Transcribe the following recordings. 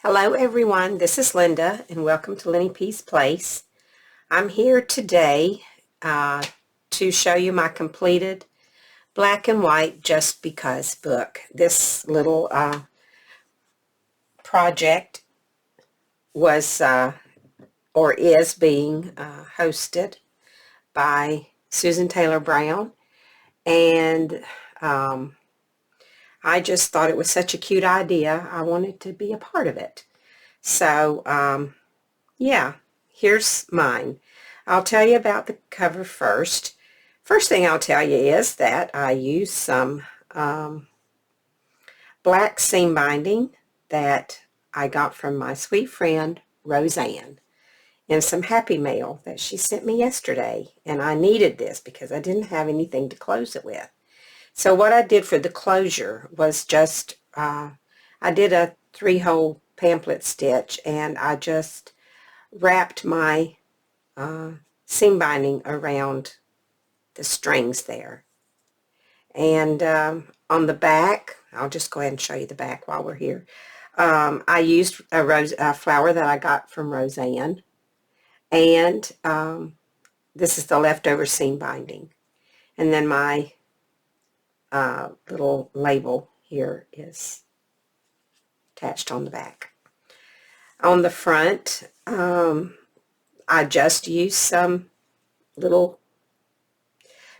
Hello everyone, this is Linda and welcome to Lenny P's Place. I'm here today to show you my completed black and white Just Because book. This little project was or is being hosted by Susan Taylor Brown, and I just thought it was such a cute idea. I wanted to be a part of it. So, yeah, here's mine. I'll tell you about the cover first. First thing I'll tell you is that I used some black seam binding that I got from my sweet friend Roseanne in some Happy Mail that she sent me yesterday. And I needed this because I didn't have anything to close it with. So what I did for the closure was just, I did a 3-hole pamphlet stitch, and I just wrapped my seam binding around the strings there. And on the back, I'll just go ahead and show you the back while we're here. I used a flower that I got from Roseanne, and this is the leftover seam binding. And then my little label here is attached on the back. On the front, I just used some little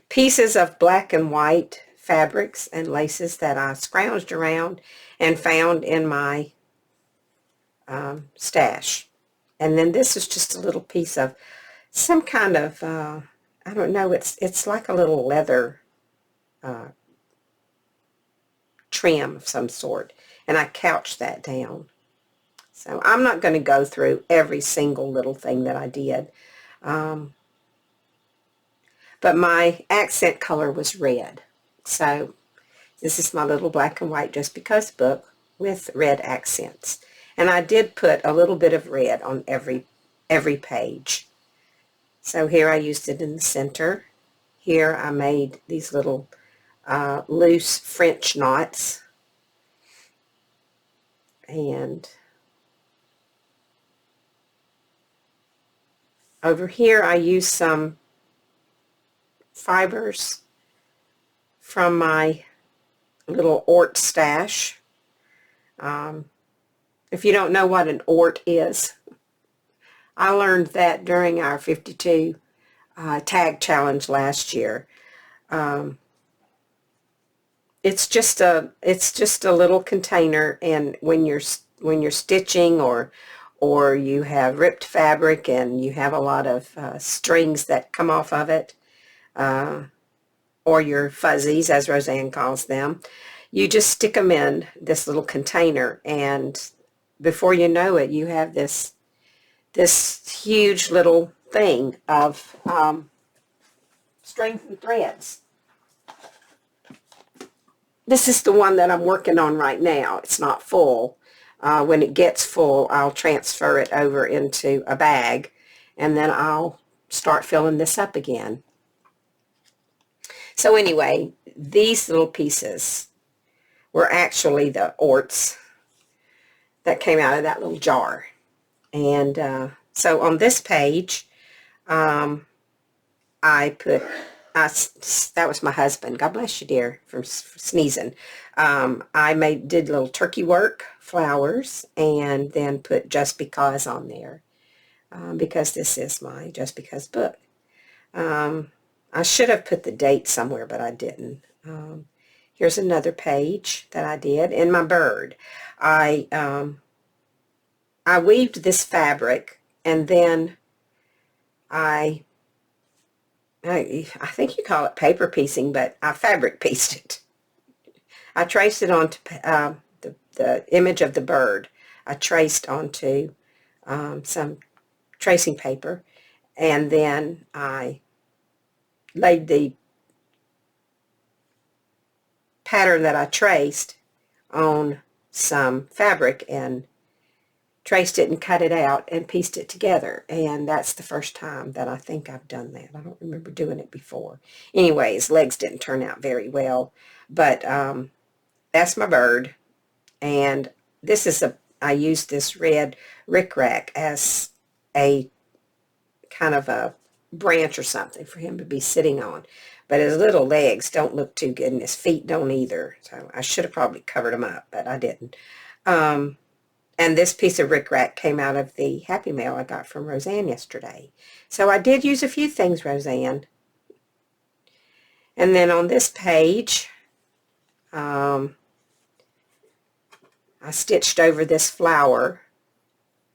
pieces of black and white fabrics and laces that I scrounged around and found in my stash. And then this is just a little piece of some kind of, I don't know, it's like a little leather trim of some sort, and I couched that down. So I'm not going to go through every single little thing that I did, but my accent color was red. So this is my little black and white Just Because book with red accents, and I did put a little bit of red on every page. So here I used it in the center. Here I made these little loose French knots, and over here I used some fibers from my little Ort stash. If you don't know what an Ort is, I learned that during our 52 tag challenge last year. It's just a little container, and when you're stitching or you have ripped fabric and you have a lot of strings that come off of it, or your fuzzies, as Roseanne calls them, you just stick them in this little container, and before you know it, you have this huge little thing of strings and threads. This is the one that I'm working on right now. It's not full. When it gets full, I'll transfer it over into a bag, and then I'll start filling this up again. So anyway, these little pieces were actually the Orts that came out of that little jar. And so on this page, that was my husband. God bless you, dear, for sneezing. I did little turkey work flowers, and then put Just Because on there, because this is my Just Because book. I should have put the date somewhere, but I didn't. Here's another page that I did. In my bird, I weaved this fabric, and then I think you call it paper piecing, but I fabric pieced it. I traced it onto the image of the bird. I traced onto some tracing paper, and then I laid the pattern that I traced on some fabric and traced it and cut it out and pieced it together. And that's the first time that I think I've done that. I don't remember doing it before. Anyways, legs didn't turn out very well, but that's my bird. And this is I used this red rickrack as a kind of a branch or something for him to be sitting on. But his little legs don't look too good, and his feet don't either. So I should have probably covered them up, but I didn't. And this piece of rickrack came out of the Happy Mail I got from Roseanne yesterday. So I did use a few things, Roseanne. And then on this page, I stitched over this flower.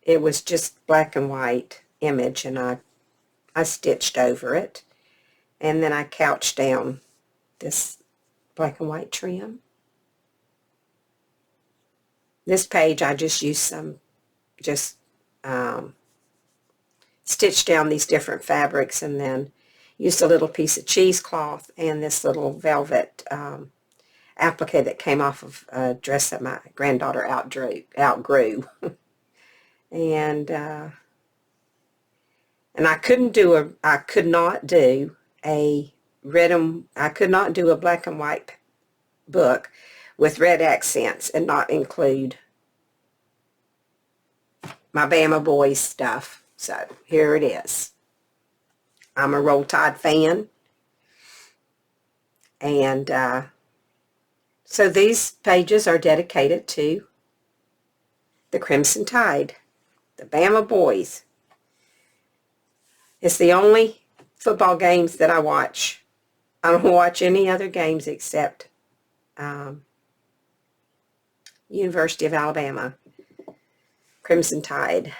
It was just black and white image, and I stitched over it. And then I couched down this black and white trim. This page I just used stitched down these different fabrics, and then used a little piece of cheesecloth and this little velvet applique that came off of a dress that my granddaughter outgrew. And I could not do a black and white book with red accents and not include my Bama Boys stuff. So here it is. I'm a Roll Tide fan. And so these pages are dedicated to the Crimson Tide, the Bama Boys. It's the only football games that I watch. I don't watch any other games except University of Alabama, Crimson Tide.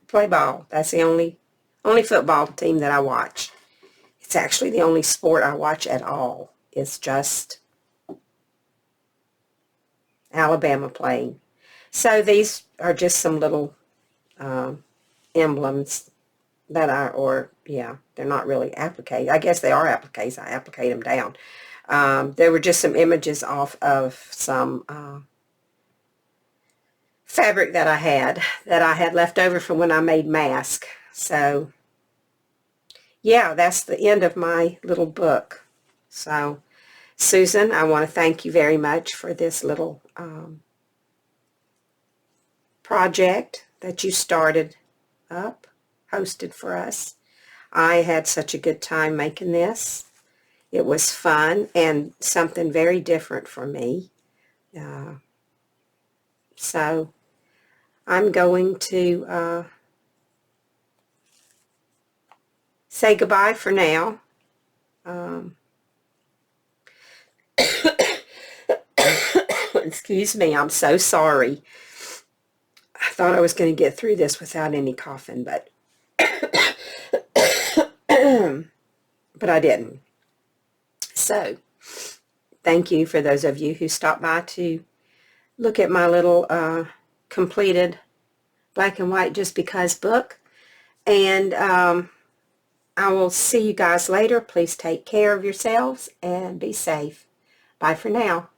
Play ball. That's the only football team that I watch. It's actually the only sport I watch at all. It's just Alabama playing. So these are just some little emblems that they're not really appliques. I guess they are appliques. I applique them down. There were just some images off of some fabric that I had left over from when I made masks. So yeah, that's the end of my little book. So Susan, I want to thank you very much for this little project that you started up, hosted for us. I had such a good time making this. It was fun and something very different for me. So I'm going to say goodbye for now. Excuse me, I'm so sorry. I thought I was going to get through this without any coughing, but but I didn't. So, thank you for those of you who stopped by to look at my little completed black and white Just Because book. And I will see you guys later. Please take care of yourselves and be safe. Bye for now.